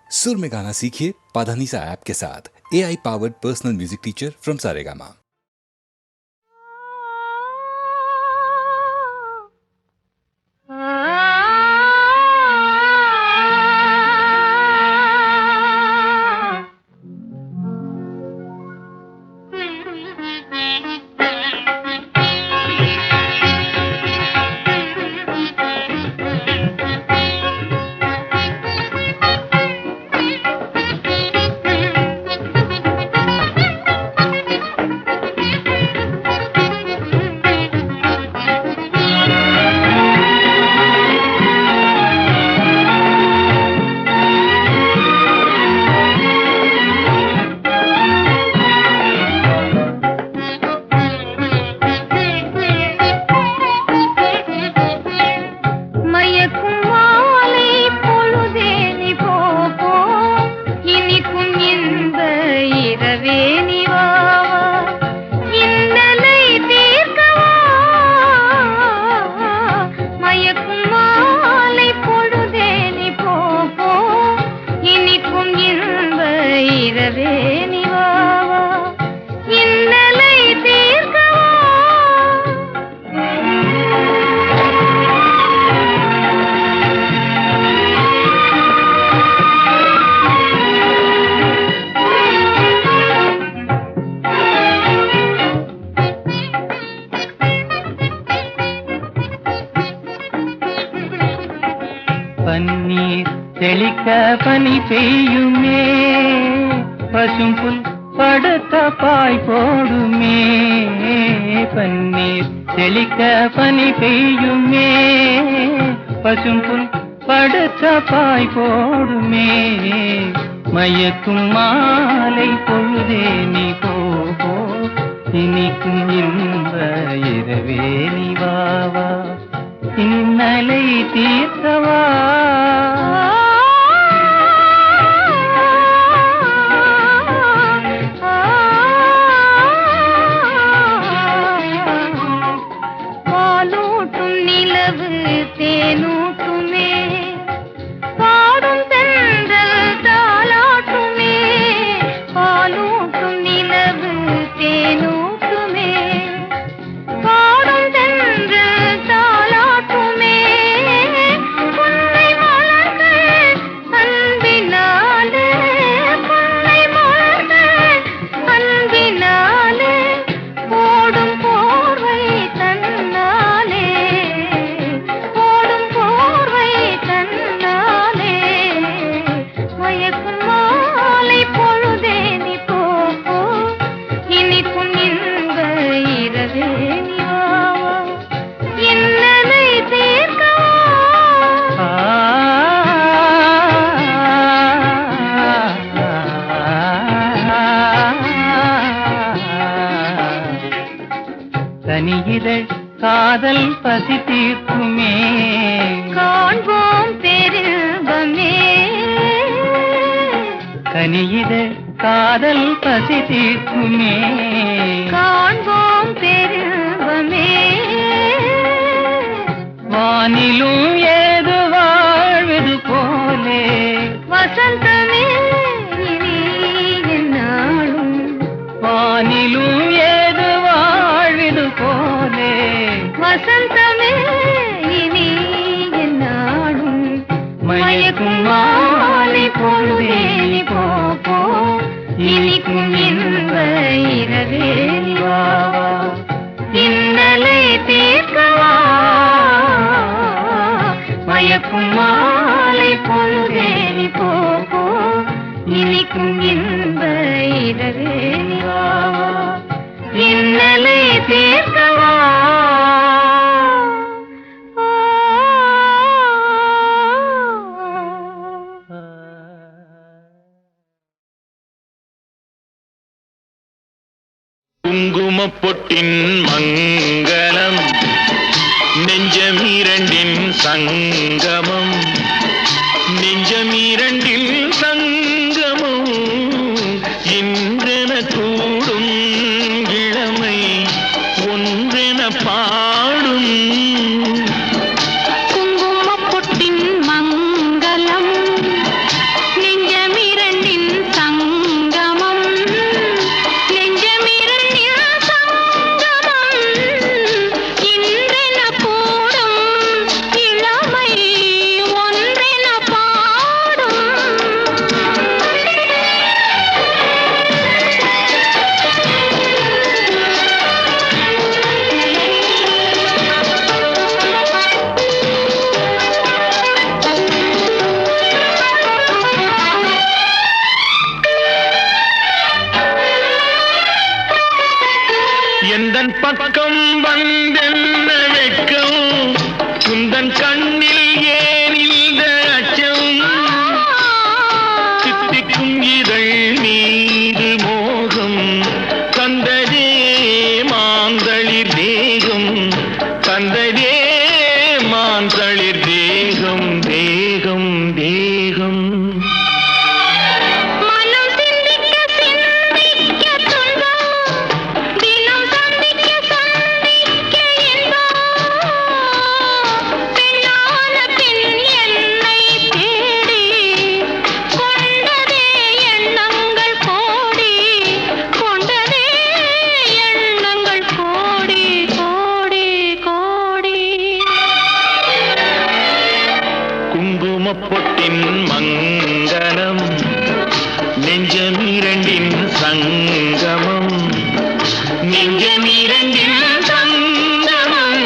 सुर में गाना सीखिए पाधानीसा ऐप के साथ। AI powered personal music teacher from Saregama. பன்னீர் தெளிக்க பனி பெய்யுமே, பசும்புல் படுத்த பாய் போடுமே. பன்னீர் தெளிக்க பனி பெய்யுமே, பசும்புல் படுத்த பாய் போடுமே. மயக்கும் மாலை பொழுதே நீ போ, இனிக்கும் இன்ப இரவே நீ வாவா, இன்னலை தீர்த்தவா. பாலூட்டும் நிலவு தேனூட்டுமே, பாடும் தென்றல் தாலாட்டுமே. பாலூட்டும் நிலவு தேனூட்டுமே, பாடும் தென்றல் தாலாட்டுமே. பொன்னை மலர்கள் அன்பினாலே, பொன்னை மலர்கள் அன்பினாலே, போடும் போர்வை தன்னாலே, போடும் போர்வை தன்னாலே. மயக்கும் மாலை பொழுதே நீ போ, இனிக்கும் இன்ப இரவே நீ வாவா, இன்னலை தீர்க்கவா. தனியிதழ் காதல் பசி தீர்க்குமே, காண்போம் பெரும்பமே. கனியிதழ் காதல் பசி தீர்க்குமே. காண்போம் பெரும்பமே. வானிலும் ஏது வாழ்வது போலே, வசந்தமே இனி எந்நாளும், வானிலும் ஏது வாழ்வது போலே. வசந்தமே இனி எந்நாளும். மயக்கும் மாலை பொழுதே நீ போ, இனிக்கும் இன்ப இரவே நீ வாவா, இன்னலை தீர்க்கவா. மயக்கும் மாலை பொழுதே நீ போ, இனிக்கும் இன்ப இரவே நீ வாவா, இன்னலை தீர்க்கவா. குங்குமப்பொட்டின் மங்களம், நெஞ்சமீரண்டின் சங்கமம், நெஞ்சமீரண்டில் சங்கமம். இன்றென கூடும் இளமை ஒன்றென பாடும். குங்குமப்பொட்டின் மங்களம், நெஞ்சம் என் பக்கம் வந்தென்ன வெட்கம் குந்தன் கண்ணில் ஏன் இந்த அச்சம் சித்திக்கும் இதழ் மீது மோகம் தந்ததே மாந்தளிர் தேகம் தந்ததே மாந்தளிர் தேகம் தேகம் தேகம் பொட்டின் மங்களம் நெஞ்சமிரண்டின் சங்கமம் நெஞ்சமிரண்டின் சங்கமம்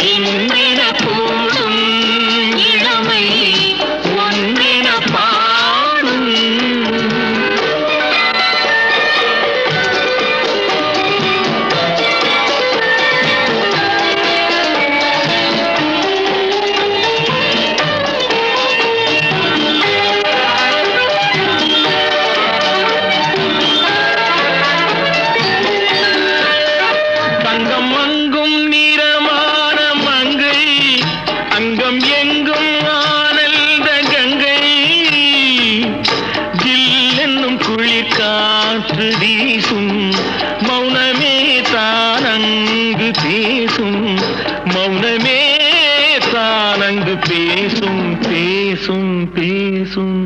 இன்றென கூடும் இளமை ஒன்றென பாடும் காற்று வீசும் மௌனமே தானங்கு பேசும் மௌனமே தானங்கு பேசும் பேசும் பேசும்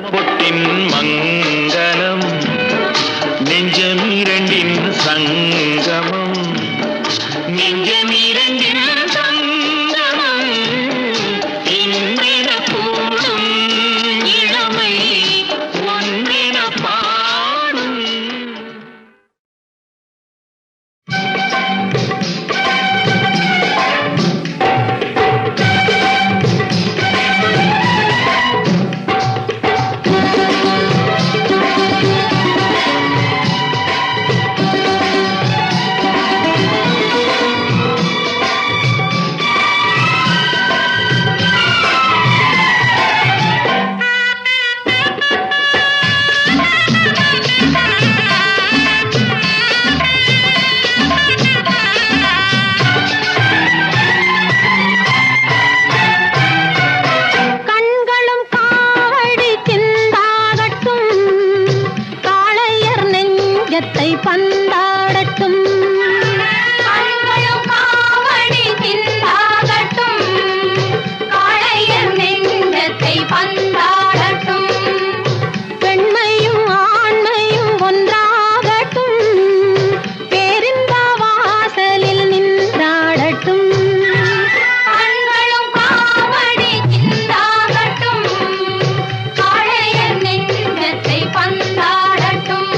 பொட்டின் மங்களம் நெஞ்சமிரண்டின் சங்கமம் நெஞ்சமிரண்டின் சங்கமம் இன்றென கூடும் இளமை ஒன்றென பாடும் பந்தாடட்டும் காவடி திண்டாகட்டும் காளையர் நெஞ்சத்தை பந்தாடட்டும் பெண்மையும் ஆண்மையும் ஒன்றாகட்டும் பேரின்ப வாசலில் நின்றாடட்டும் கண்களும் காவடி திண்டாகட்டும் காளையர் நெஞ்சத்தை பந்தாடட்டும்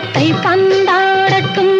நெஞ்சத்தை பந்தாடட்டும்.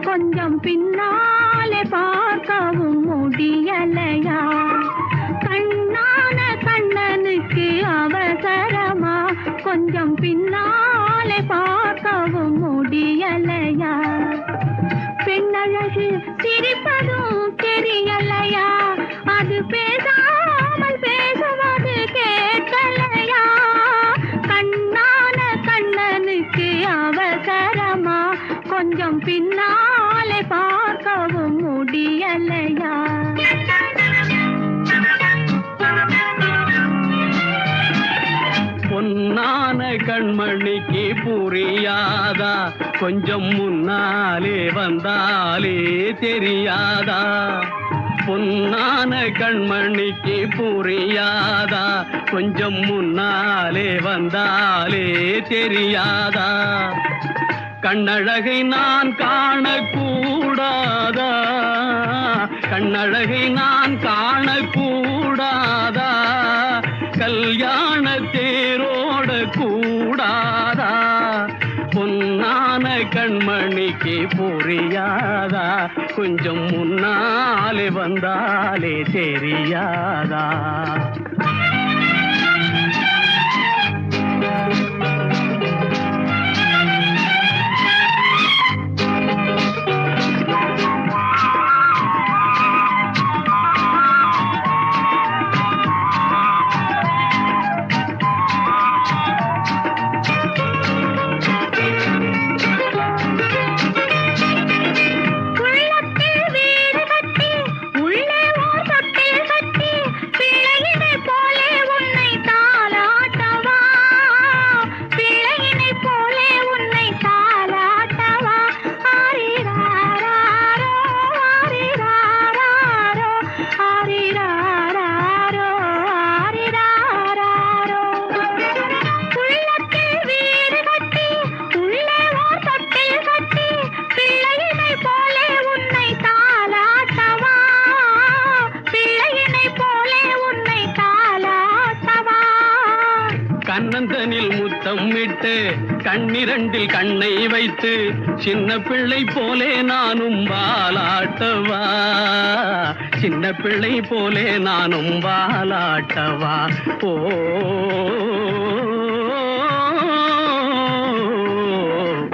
கொஞ்சம் பின்னாலே பார்க்கவும் முடியலையா? கண்ணான கண்ணனுக்கு அவசரமா? கொஞ்சம் பின்னாலே பார்க்கவும் முடியலையா? பெண்ணழகு சிரிப்பதும் தெரியலையா? அது பேசாமல் பேசுவது கேட்கலையா? கண்ணான கண்ணனுக்கு அவசரமா? கொஞ்சம் பின்னாலே பார்க்கவும் முடியலையா? பொன்னான கண்மணிக்கு புரியாதா? கொஞ்சம் முன்னாலே வந்தாலே தெரியாதா? பொன்னான கண்மணிக்கு புரியாதா? கொஞ்சம் முன்னாலே வந்தாலே தெரியாதா? கண்ணழகை நான் காணக்கூடாதா? கண்ணழகை நான் காணக்கூடாதா? கல்யாண தேரோட கூடாதா? பொன்னான கண்மணிக்கு புரியாதா? கொஞ்சம் முன்னாலே வந்தாலே தெரியாதா? கண்ணந்தனில் முத்தம் விட்டு கண்ணிரண்டில் கண்ணை வைத்து சின்ன பிள்ளை போலே நானும் வாலாட்டவா? சின்ன பிள்ளை போலே நானும் வாலாட்டவா? ஓ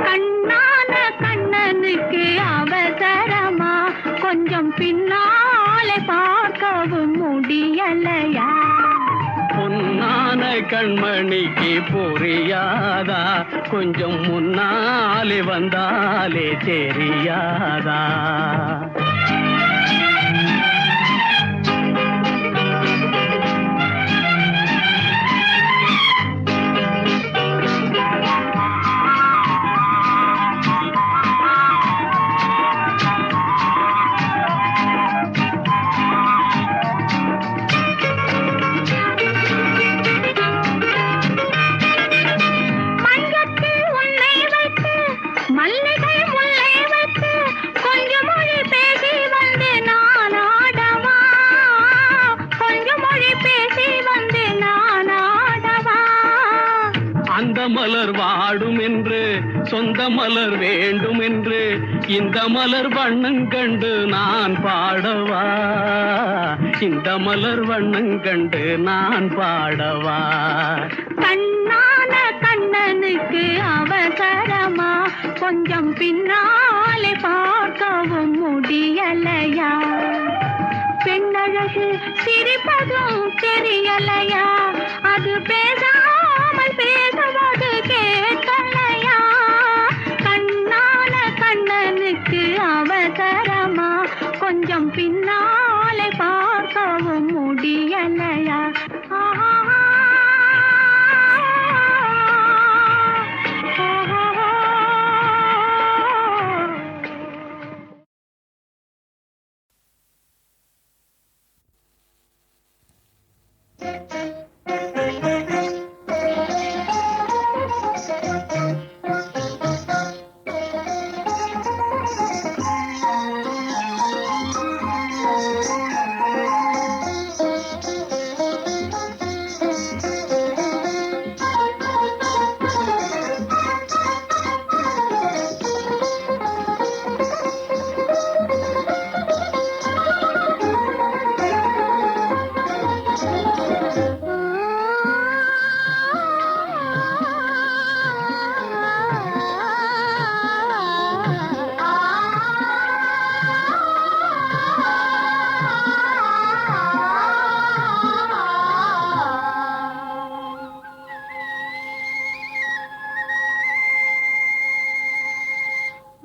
கண்ணான கண்ணனுக்கு அவசரமா? கொஞ்சம் பின்னாலே பார்க்கவும் முடியலையா? பொன்னான கண்மணிக்கு புரியாதா? கொஞ்சம் முன்னாலே வந்தாலே தெரியாதா? மஞ்சத்தில் உன்னை வைத்து மல்லிகை முல்லை வைத்து கொஞ்சம் மொழி பேசி வந்து நான் ஆடவா? கொஞ்சம் மொழி பேசி வந்து நான் ஆடவா? அந்த மலர் வாடும் என்று சொந்த மலர் வேண்டும் என்று இந்த மலர் வண்ணம் கண்டு நான் பாடவா? இந்த மலர் வண்ணம் கண்டு நான் பாடவா? கண்ணான கண்ணனுக்கு அவசரமா? கொஞ்சம் பின்னாலே பார்க்கவும் முடியலையா? பெண்ணழகு சிரிப்பதும் தெரியலையா? அது பேசாமல் பேசுவது கேட்கலையா? கண்ணான கண்ணனுக்கு அவசரமா? கொஞ்சம் பின்னாலே பார்க்கவும் முடியலையா? ஆஹா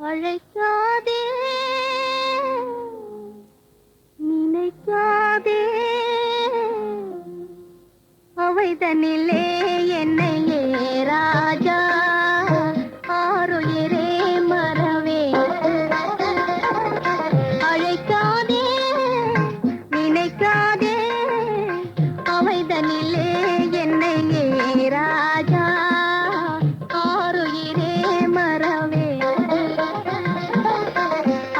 அழைக்காதே நினைக்காதே அவைதனிலே என்னையே ராஜா ஆருயிரே மறவே அழைக்காதே நினைக்காதே அவைதனிலே என்னையே ராஜா ஆருயிரே மறவே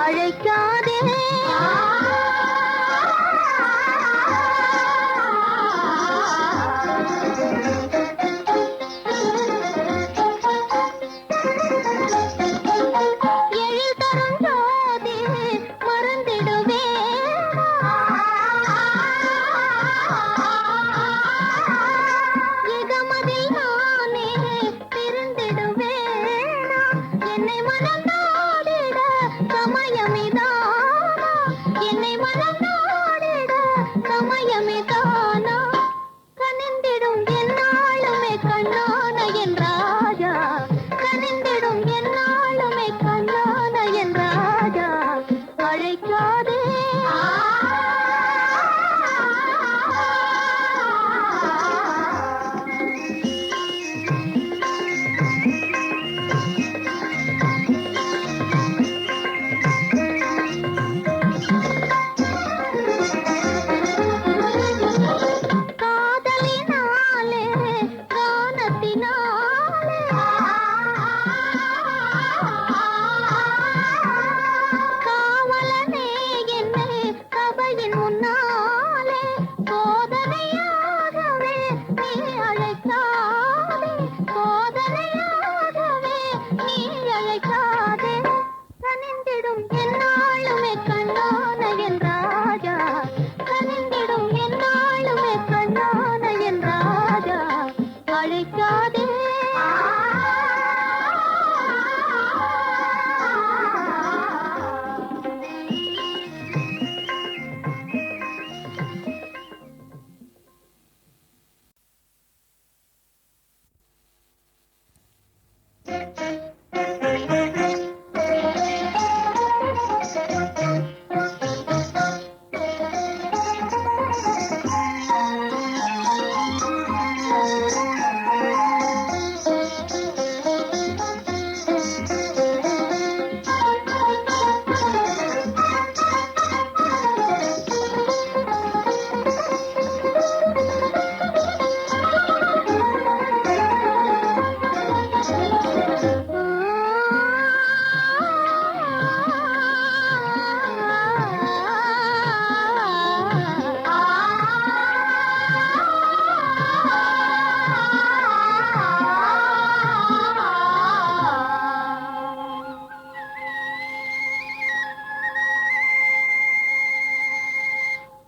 அழைக்காதே எழில் தரும் ஜோதி மறந்திடுவே எகமதில் நானே பிரிந்திடுவே என்னை மனந்தாடிட சமயமிதானா என்னை மனந்தாடிட சமயமிதானா கனிந்திடும் என்னாலுமே கண்ணான என் ராஜா கனிந்திடும் என்னாலுமே கண்ணான என் ராஜா அழைக்காதே காதலினாலே கானத்தினாலே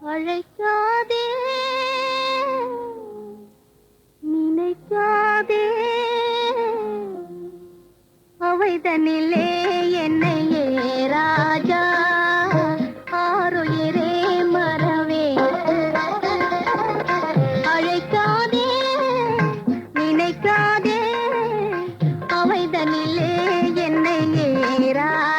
அழைக்காதே நினைக்காதே அவைதனிலே என்னையே ராஜா ஆருயிரே மறவே அழைக்காதே நினைக்காதே அவைதனிலே என்னையே ராஜா